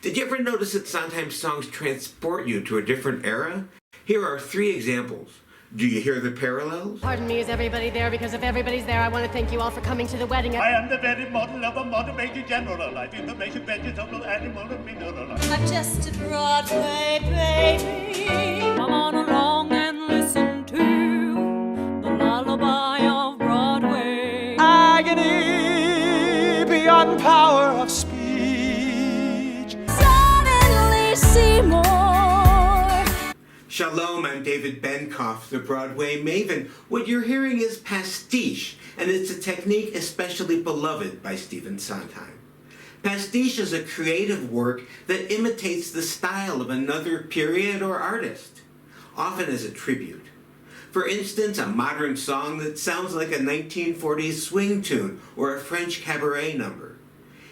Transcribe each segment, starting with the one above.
Did you ever notice that sometimes songs transport you to a different era? Here are 3 examples. Do you hear the parallels? Pardon me, is everybody there? Because if everybody's there, I want to thank you all for coming to the wedding. I am the very model of a motivated general life, information, vegetable, animal, and mineral life. I'm just a Broadway baby. Come on along and listen to the lullaby of Broadway. Agony beyond power of speech. Suddenly Seymour. Shalom, I'm David Benkoff, the Broadway maven. What you're hearing is Pastiche, and it's a technique especially beloved by Stephen Sondheim. Pastiche is a creative work that imitates the style of another period or artist, often as a tribute. For instance, a modern song that sounds like a 1940s swing tune or a French cabaret number.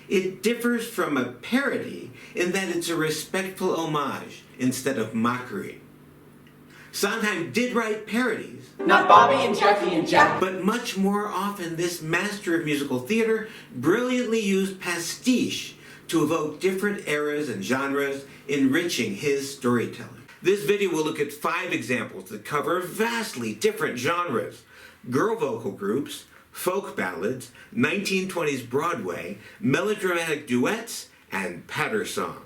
It differs from a parody in that it's a respectful homage instead of mockery. Sondheim did write parodies, Not Bobby and Jackie and Jack. but much more often this master of musical theater brilliantly used pastiche to evoke different eras and genres, enriching his storytelling. This video will look at 5 examples that cover vastly different genres: girl vocal groups, folk ballads, 1920s Broadway, melodramatic duets, and patter songs.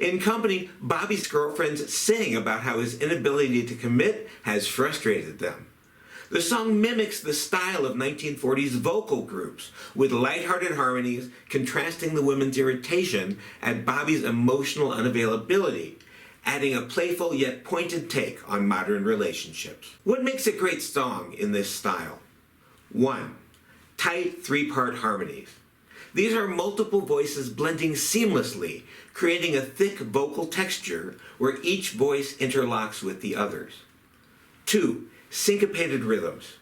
In company, Bobby's girlfriends sing about how his inability to commit has frustrated them. The song mimics the style of 1940s vocal groups, with lighthearted harmonies contrasting the women's irritation at Bobby's emotional unavailability, adding a playful yet pointed take on modern relationships. What makes a great song in this style? 1. Tight 3-part harmonies. These are multiple voices blending seamlessly, creating a thick vocal texture where each voice interlocks with the others. 2. Syncopated rhythms.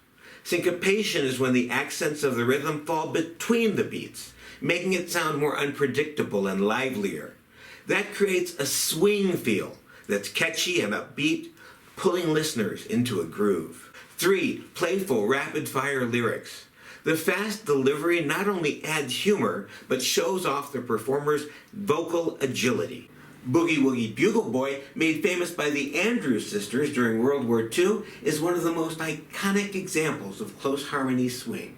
Syncopation is when the accents of the rhythm fall between the beats, making it sound more unpredictable and livelier. That creates a swing feel that's catchy and upbeat, pulling listeners into a groove. 3. Playful, rapid-fire lyrics. The fast delivery not only adds humor, but shows off the performer's vocal agility. Boogie Woogie Bugle Boy, made famous by the Andrews Sisters during World War II, is one of the most iconic examples of close harmony swing.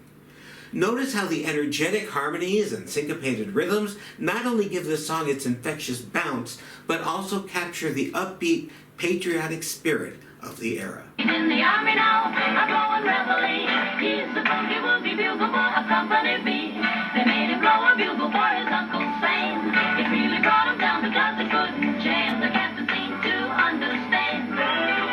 Notice how the energetic harmonies and syncopated rhythms not only give the song its infectious bounce, but also capture the upbeat, patriotic spirit of the era. In the army now, I'm blowing reveille. He's the boogie woogie bugle boy of Company B. They made him blow a bugle for his Uncle Sam. It really brought him down because he couldn't jam. The captain seemed to understand.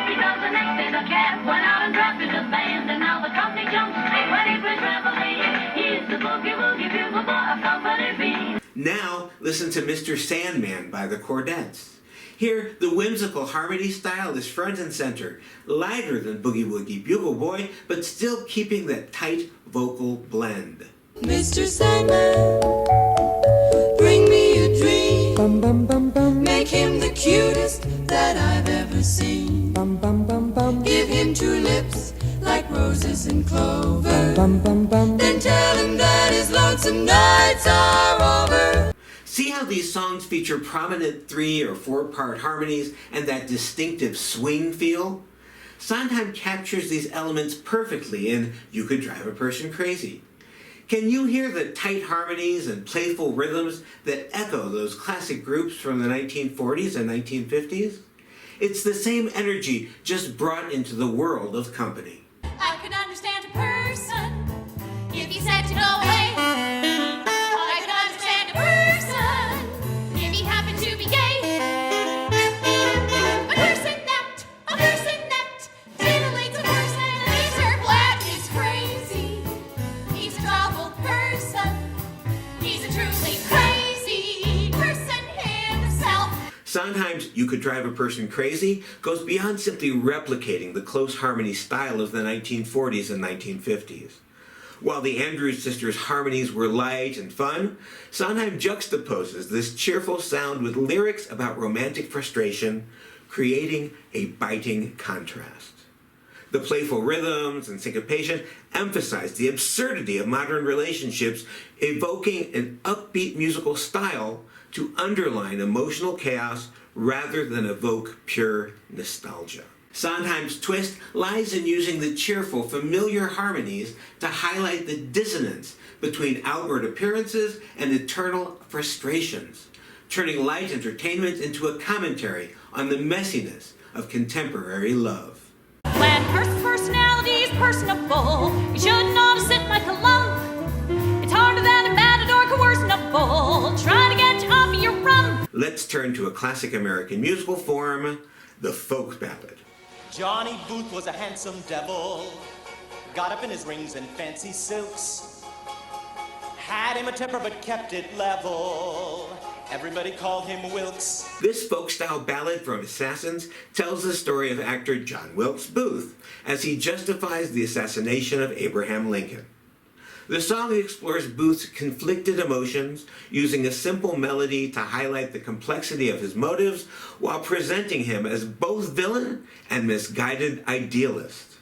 Because the next day the cap went out and drafted a band. And now the company jumps when he plays reveille. He's the boogie woogie bugle boy of Company B. Now, listen to Mr. Sandman by the Chordettes. Here, the whimsical harmony style is front and center, lighter than Boogie Woogie Bugle Boy, but still keeping that tight vocal blend. Mr. Sandman, bring me a dream. Bum bum bum bum. Make him the cutest that I've ever seen. Bum bum bum bum. Give him 2 lips like roses and clover. Bum bum bum. Then tell him that his lonesome nights are over. See how these songs feature prominent 3- or 4-part harmonies and that distinctive swing feel? Sondheim captures these elements perfectly in You Could Drive a Person Crazy. Can you hear the tight harmonies and playful rhythms that echo those classic groups from the 1940s and 1950s? It's the same energy, just brought into the world of company. I could understand a person if he said to go away. I could understand a person if he happened to be gay. A person that titillates a person and leaves her black is crazy. He's a troubled person. He's a truly crazy person himself. Sondheim's You Could Drive a Person Crazy goes beyond simply replicating the close harmony style of the 1940s and 1950s. While the Andrews Sisters' harmonies were light and fun, Sondheim juxtaposes this cheerful sound with lyrics about romantic frustration, creating a biting contrast. The playful rhythms and syncopation emphasize the absurdity of modern relationships, evoking an upbeat musical style to underline emotional chaos rather than evoke pure nostalgia. Sondheim's twist lies in using the cheerful, familiar harmonies to highlight the dissonance between outward appearances and internal frustrations, turning light entertainment into a commentary on the messiness of contemporary love. When personality's personable, you should not sit like a lump. It's harder than a matador coercionable, trying to get you off of your rump. Let's turn to a classic American musical form, the folk ballad. Johnny Booth was a handsome devil, got up in his rings and fancy silks, had him a temper but kept it level. Everybody called him Wilkes. This folk-style ballad from Assassins tells the story of actor John Wilkes Booth as he justifies the assassination of Abraham Lincoln. The song explores Booth's conflicted emotions, using a simple melody to highlight the complexity of his motives while presenting him as both villain and misguided idealist.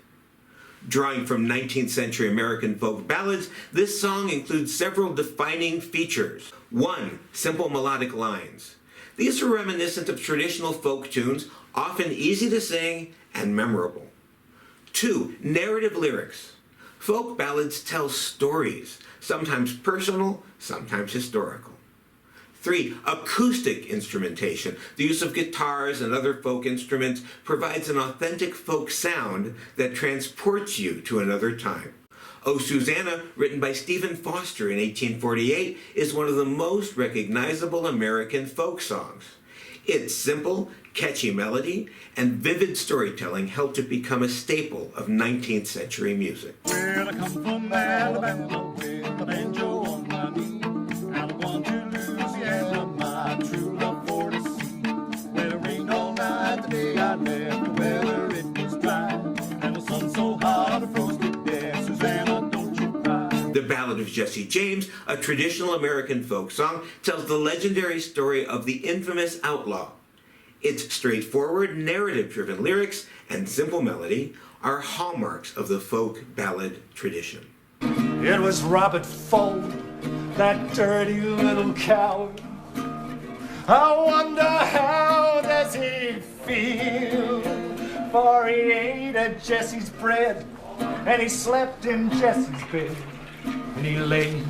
Drawing from 19th century American folk ballads, this song includes several defining features. 1. Simple melodic lines. These are reminiscent of traditional folk tunes, often easy to sing and memorable. 2. Narrative lyrics. Folk ballads tell stories, sometimes personal, sometimes historical. 3. Acoustic instrumentation. The use of guitars and other folk instruments provides an authentic folk sound that transports you to another time. O Susanna, written by Stephen Foster in 1848, is one of the most recognizable American folk songs. Its simple, catchy melody and vivid storytelling helped it become a staple of 19th century music. Well, I come from Alabama with a banjo on my knee, and I'm going to Louisiana, my true love for to see. Well, it rained all night the day I left, the weather it was dry, and the sun so hot it froze to death. Susanna, don't you cry. The Ballad of Jesse James, a traditional American folk song, tells the legendary story of the infamous outlaw. Its straightforward, narrative-driven lyrics and simple melody are hallmarks of the folk ballad tradition. It was Robert Ford, that dirty little coward. I wonder how does he feel, for he ate at Jesse's bread, and he slept in Jesse's bed, and he laid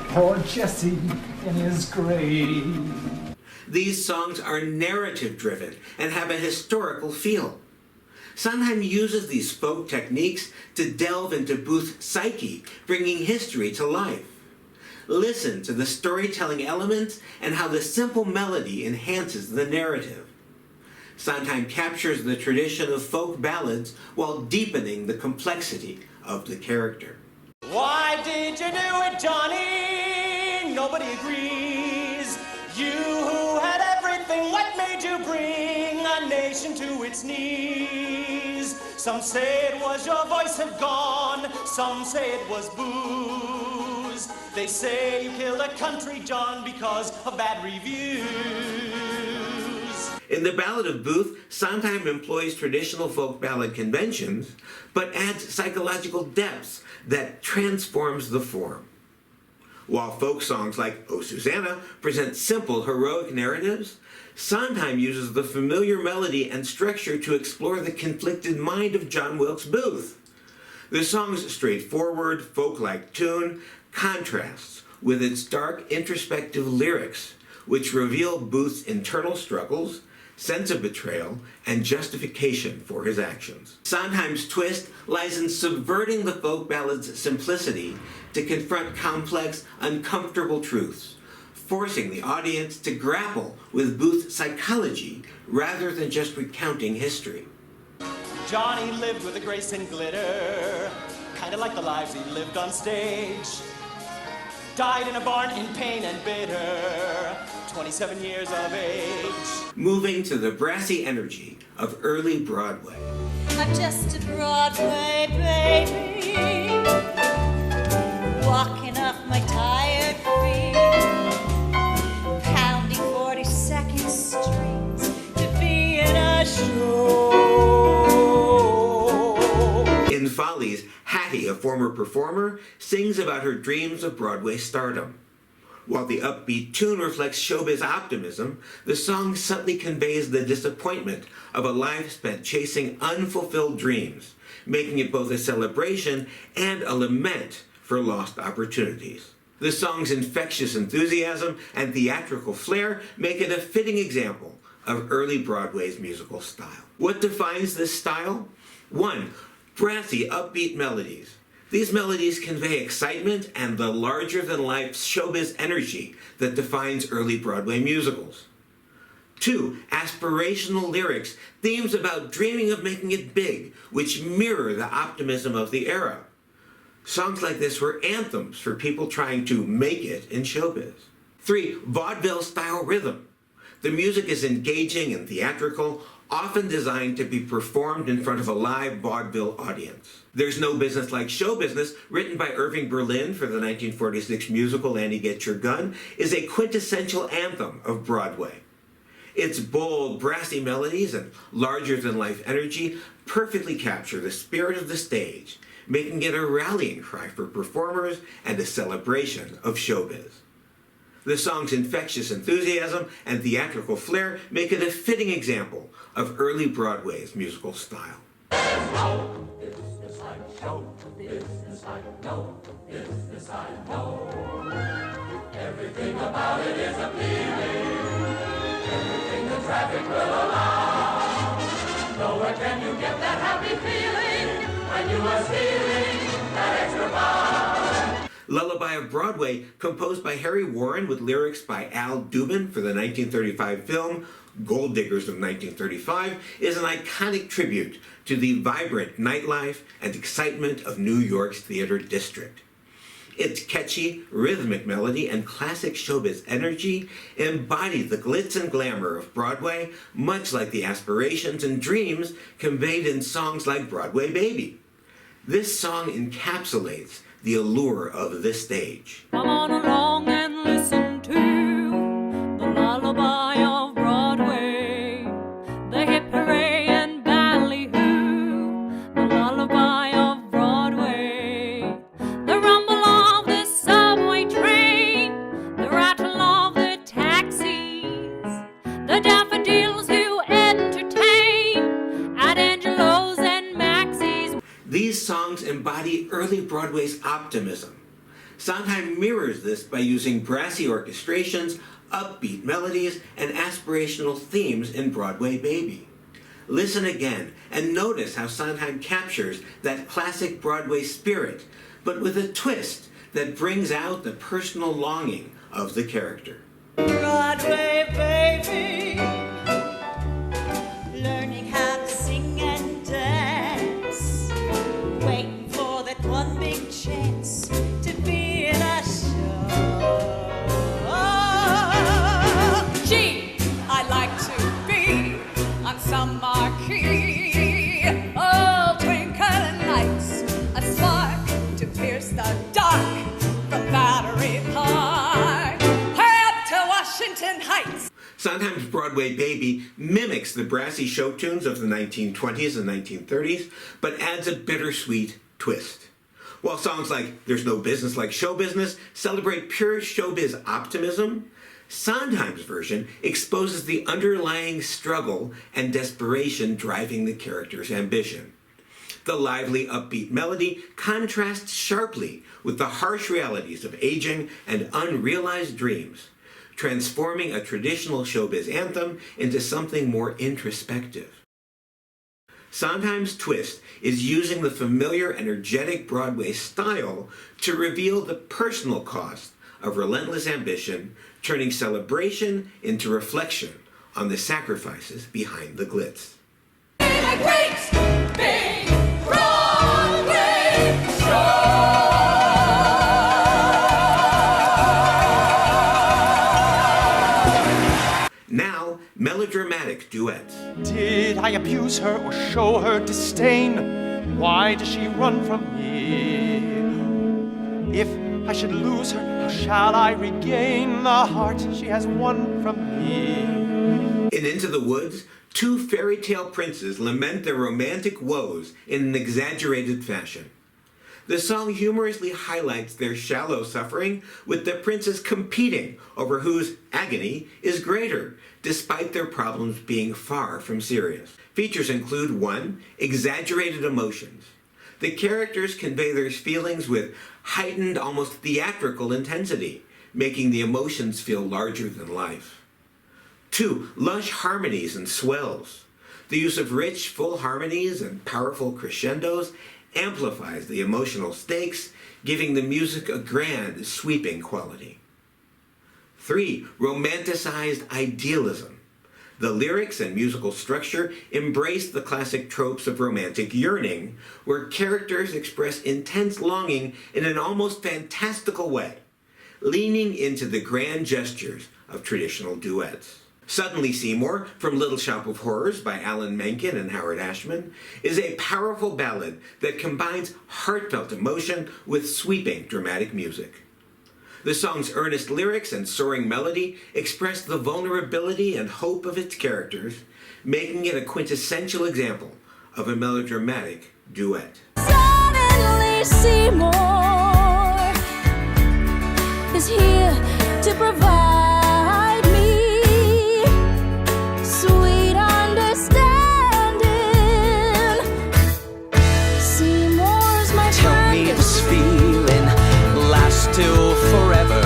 poor Jesse in his grave. These songs are narrative-driven and have a historical feel. Sondheim uses these folk techniques to delve into Booth's psyche, bringing history to life. Listen to the storytelling elements and how the simple melody enhances the narrative. Sondheim captures the tradition of folk ballads while deepening the complexity of the character. Why did you do it, Johnny? Nobody agrees. You who had everything, what made you bring a nation to its knees? Some say it was your voice had gone, some say it was booze. They say you killed a country, John, because of bad reviews. In the Ballad of Booth, Sondheim employs traditional folk ballad conventions, but adds psychological depth that transforms the form. While folk songs like O Susanna present simple, heroic narratives, Sondheim uses the familiar melody and structure to explore the conflicted mind of John Wilkes Booth. The song's straightforward, folk-like tune contrasts with its dark, introspective lyrics, which reveal Booth's internal struggles, sense of betrayal, and justification for his actions. Sondheim's twist lies in subverting the folk ballad's simplicity to confront complex, uncomfortable truths, forcing the audience to grapple with Booth's psychology rather than just recounting history. Johnny lived with a grace and glitter, kind of like the lives he lived on stage. Died in a barn in pain and bitter, 27 years of age. Moving to the brassy energy of early Broadway. I'm just a Broadway baby, walking off my tired feet, pounding 42nd Street to be in a show. Follies, Hattie, a former performer, sings about her dreams of Broadway stardom. While the upbeat tune reflects showbiz optimism, the song subtly conveys the disappointment of a life spent chasing unfulfilled dreams, making it both a celebration and a lament for lost opportunities. The song's infectious enthusiasm and theatrical flair make it a fitting example of early Broadway's musical style. What defines this style? 1. Brassy, upbeat melodies. These melodies convey excitement and the larger-than-life showbiz energy that defines early Broadway musicals. 2. Aspirational lyrics, themes about dreaming of making it big, which mirror the optimism of the era. Songs like this were anthems for people trying to make it in showbiz. 3. Vaudeville-style rhythm. The music is engaging and theatrical, often designed to be performed in front of a live vaudeville audience. There's No Business Like Show Business, written by Irving Berlin for the 1946 musical Annie Get Your Gun, is a quintessential anthem of Broadway. Its bold, brassy melodies and larger-than-life energy perfectly capture the spirit of the stage, making it a rallying cry for performers and a celebration of showbiz. The song's infectious enthusiasm and theatrical flair make it a fitting example of early Broadway's musical style. No business like show business like no business like no. Everything about it is appealing. Everything the traffic will allow. Nowhere can you get that happy feeling when you are stealing that extra bow. Lullaby of Broadway, composed by Harry Warren with lyrics by Al Dubin for the 1935 film Gold Diggers of 1935, is an iconic tribute to the vibrant nightlife and excitement of New York's theater district. Its catchy, rhythmic melody and classic showbiz energy embody the glitz and glamour of Broadway, much like the aspirations and dreams conveyed in songs like Broadway Baby. This song encapsulates the allure of this stage. Come on along and listen to the lullaby of Broadway, the hip hooray and ballyhoo, the lullaby of Broadway, the rumble of the subway train, the rattle of the taxis, the daffodils who entertain at Angelo's and Maxie's. These songs embody early Broadway's optimism. Sondheim mirrors this by using brassy orchestrations, upbeat melodies, and aspirational themes in Broadway Baby. Listen again and notice how Sondheim captures that classic Broadway spirit, but with a twist that brings out the personal longing of the character. Broadway baby, learning how to sing and dance, waiting for that one big chance to be in a show. Gee, I'd like to be on some marquee. Oh, twinkling lights, a spark to pierce the dark from Battery Park. Head to Washington Heights. Sondheim's Broadway Baby mimics the brassy show tunes of the 1920s and 1930s, but adds a bittersweet twist. While songs like There's No Business Like Show Business celebrate pure showbiz optimism, Sondheim's version exposes the underlying struggle and desperation driving the character's ambition. The lively, upbeat melody contrasts sharply with the harsh realities of aging and unrealized dreams, transforming a traditional showbiz anthem into something more introspective. Sondheim's twist is using the familiar, energetic Broadway style to reveal the personal cost of relentless ambition, turning celebration into reflection on the sacrifices behind the glitz. A great big Broadway show. Now, melodramatic duets. Did I abuse her or show her disdain? Why does she run from me? If I should lose her, how shall I regain the heart she has won from me? In Into the Woods, Two fairy tale princes lament their romantic woes in an exaggerated fashion. The song humorously highlights their shallow suffering, with the princes competing over whose agony is greater, despite their problems being far from serious. Features include 1. Exaggerated emotions. The characters convey their feelings with heightened, almost theatrical intensity, making the emotions feel larger than life. 2. Lush harmonies and swells. The use of rich, full harmonies and powerful crescendos amplifies the emotional stakes, giving the music a grand, sweeping quality. 3. Romanticized idealism. The lyrics and musical structure embrace the classic tropes of romantic yearning, where characters express intense longing in an almost fantastical way, leaning into the grand gestures of traditional duets. Suddenly Seymour, from Little Shop of Horrors by Alan Menken and Howard Ashman, is a powerful ballad that combines heartfelt emotion with sweeping dramatic music. The song's earnest lyrics and soaring melody express the vulnerability and hope of its characters, making it a quintessential example of a melodramatic duet. Suddenly Seymour is here to provide sweet understanding. Seymour's my Tell friend. me this feeling lasts till forever.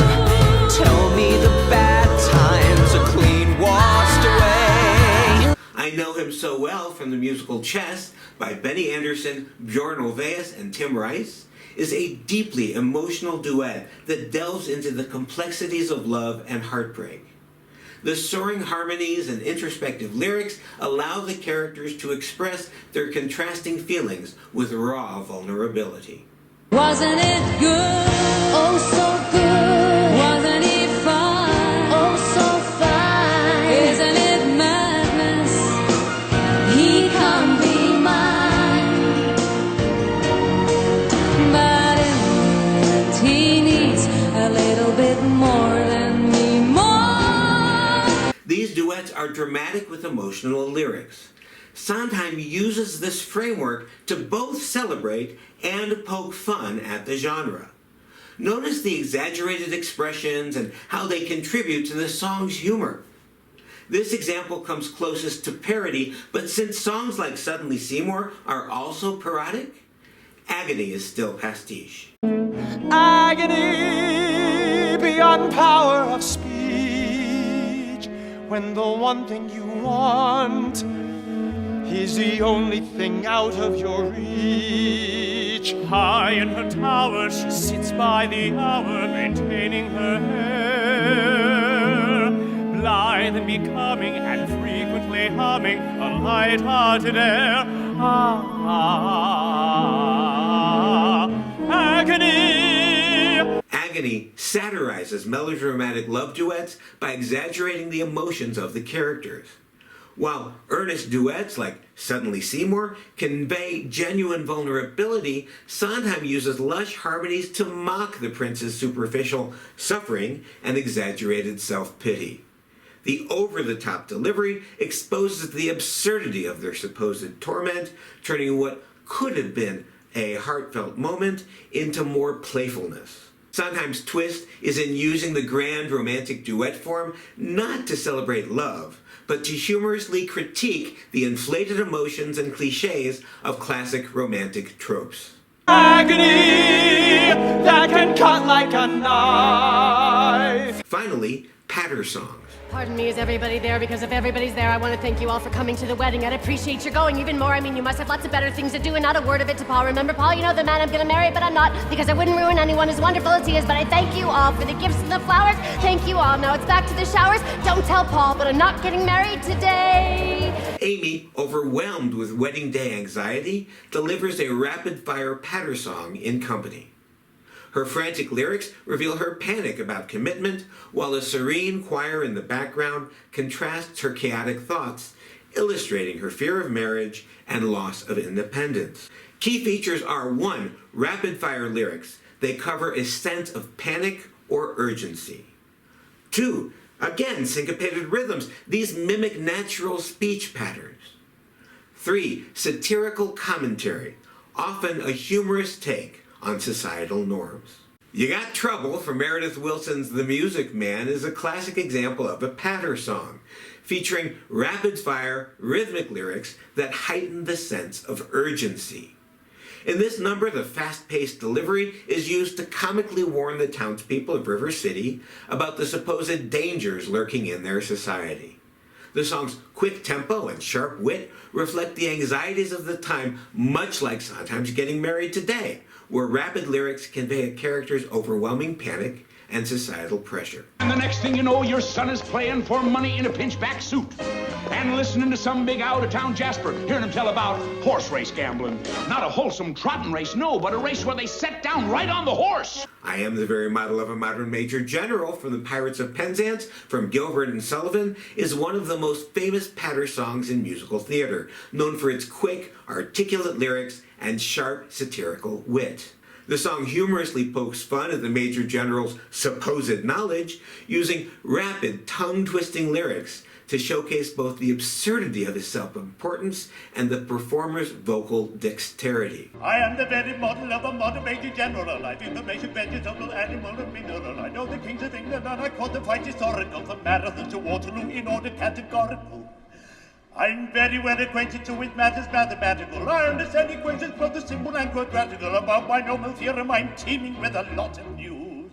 Tell me the bad times are clean washed away. I Know Him So Well from the musical Chess by Benny Andersson, Bjorn Ulvaeus, and Tim Rice is a deeply emotional duet that delves into the complexities of love and heartbreak. The soaring harmonies and introspective lyrics allow the characters to express their contrasting feelings with raw vulnerability. Wasn't it good? Oh, so good. Wasn't it fun? Oh, so fine. Isn't it madness? He can't be mine. But in the end, he needs a little bit more than me, more. These duets are dramatic with emotional lyrics. Sondheim uses this framework to both celebrate and poke fun at the genre. Notice the exaggerated expressions and how they contribute to the song's humor. This example comes closest to parody, but since songs like Suddenly Seymour are also parodic, Agony is still pastiche. Agony beyond power of speech, when the one thing you want is the only thing out of your reach. High in her tower, she sits by the hour, maintaining her hair. Blithe and becoming, and frequently humming a light-hearted air. Agony! Agony satirizes melodramatic love duets by exaggerating the emotions of the characters. While earnest duets like Suddenly Seymour convey genuine vulnerability, Sondheim uses lush harmonies to mock the prince's superficial suffering and exaggerated self-pity. The over-the-top delivery exposes the absurdity of their supposed torment, turning what could have been a heartfelt moment into more playfulness. Sondheim's twist is in using the grand romantic duet form not to celebrate love, but to humorously critique the inflated emotions and cliches of classic romantic tropes. Agony that can cut like a knife. Finally, patter songs. Pardon me, is everybody there? Because if everybody's there, I want to thank you all for coming to the wedding. I'd appreciate your going even more. I mean, you must have lots of better things to do, and not a word of it to Paul. Remember, Paul, you know the man I'm gonna marry, but I'm not, because I wouldn't ruin anyone as wonderful as he is. But I thank you all for the gifts and the flowers. Thank you all. Now it's back to the showers. Don't tell Paul, but I'm not getting married today. Amy, overwhelmed with wedding day anxiety, delivers a rapid-fire patter song in company. Her frantic lyrics reveal her panic about commitment, while a serene choir in the background contrasts her chaotic thoughts, illustrating her fear of marriage and loss of independence. Key features are 1. Rapid-fire lyrics. They cover a sense of panic or urgency. 2. Again, syncopated rhythms. These mimic natural speech patterns. 3. Satirical commentary, often a humorous take on societal norms. You Got Trouble from Meredith Willson's The Music Man is a classic example of a patter song, featuring rapid-fire, rhythmic lyrics that heighten the sense of urgency. In this number, the fast-paced delivery is used to comically warn the townspeople of River City about the supposed dangers lurking in their society. The song's quick tempo and sharp wit reflect the anxieties of the time, much like Sondheim's Getting Married Today, where rapid lyrics convey a character's overwhelming panic and societal pressure. And the next thing you know, your son is playing for money in a pinchback suit and listening to some big out-of-town Jasper, hearing him tell about horse race gambling. Not a wholesome trotting race, no, but a race where they set down right on the horse. I Am the Very Model of a Modern Major General from The Pirates of Penzance from Gilbert and Sullivan is one of the most famous patter songs in musical theater, known for its quick, articulate lyrics and sharp satirical wit. The song humorously pokes fun at the Major General's supposed knowledge, using rapid, tongue-twisting lyrics to showcase both the absurdity of his self-importance and the performer's vocal dexterity. I am the very model of a modern major general. I've information, vegetable, animal, and mineral. I know the kings of England and I quote the fight historical from Marathon to Waterloo in order categorical. I'm very well acquainted with matters mathematical. I understand equations, both the simple and quadratical. About binomial theorem, I'm teeming with a lot of news,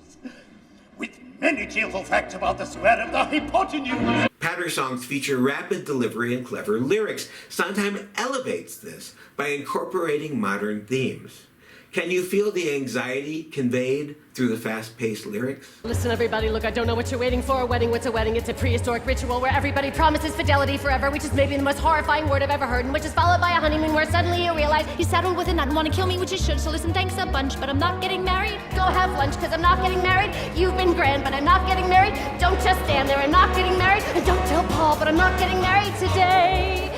with many cheerful facts about the square of the hypotenuse. Patter songs feature rapid delivery and clever lyrics. Sondheim elevates this by incorporating modern themes. Can you feel the anxiety conveyed through the fast-paced lyrics? Listen, everybody, look, I don't know what you're waiting for. A wedding, what's a wedding? It's a prehistoric ritual where everybody promises fidelity forever, which is maybe the most horrifying word I've ever heard, and which is followed by a honeymoon where suddenly you realize You settled with it and want to kill me, which you should. So listen, thanks a bunch, but I'm not getting married. go have lunch because I'm not getting married. You've been grand, but I'm not getting married. Don't just stand there, I'm not getting married. And don't tell Paul, but I'm not getting married today.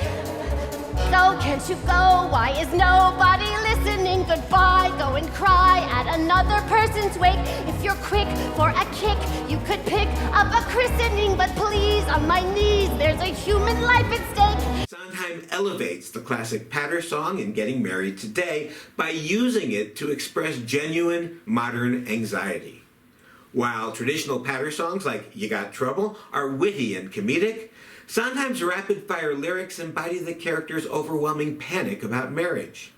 So can't you go? Why is nobody listening? Goodbye, go and cry at another person's wake. If you're quick for a kick, you could pick up a christening. But please, on my knees, there's a human life at stake. Sondheim elevates the classic patter song in Getting Married Today by using it to express genuine modern anxiety. While traditional patter songs like You Got Trouble are witty and comedic, Sondheim's rapid-fire lyrics embody the character's overwhelming panic about marriage.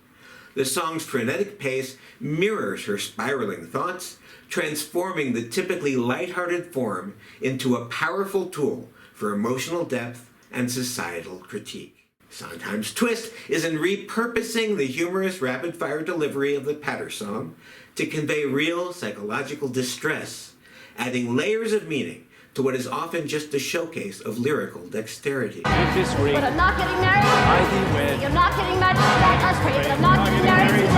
The song's frenetic pace mirrors her spiraling thoughts, transforming the typically lighthearted form into a powerful tool for emotional depth and societal critique. Sondheim's twist is in repurposing the humorous rapid-fire delivery of the patter song to convey real psychological distress, adding layers of meaning to what is often just a showcase of lyrical dexterity. With this ring, But I'm not getting married. I thee wed. I'm not getting married. Let us pray, but I'm not getting married today.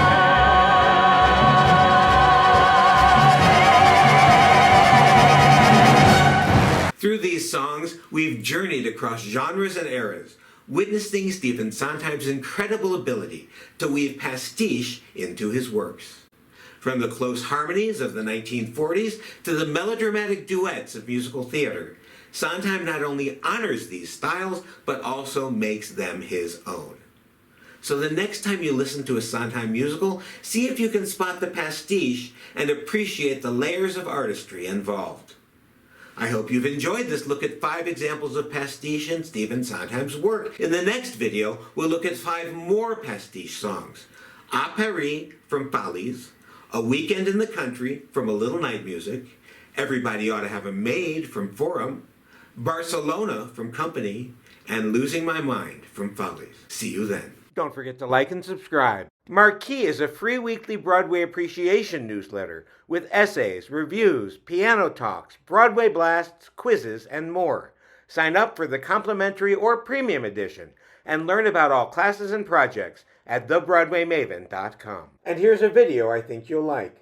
Through these songs, we've journeyed across genres and eras, witnessing Stephen Sondheim's incredible ability to weave pastiche into his works. From the close harmonies of the 1940s to the melodramatic duets of musical theater, Sondheim not only honors these styles, but also makes them his own. So the next time you listen to a Sondheim musical, see if you can spot the pastiche and appreciate the layers of artistry involved. I hope you've enjoyed this look at 5 examples of pastiche in Stephen Sondheim's work. In the next video, we'll look at 5 more pastiche songs. A Paris from Follies, A Weekend in the Country from A Little Night Music, Everybody Ought to Have a Maid from Forum, Barcelona from Company, and Losing My Mind from Follies. See you then. Don't forget to like and subscribe. MARQUEE is a free weekly Broadway appreciation newsletter with essays, reviews, piano talks, Broadway blasts, quizzes, and more. Sign up for the complimentary or premium edition and learn about all classes and projects at thebroadwaymaven.com. And here's a video I think you'll like.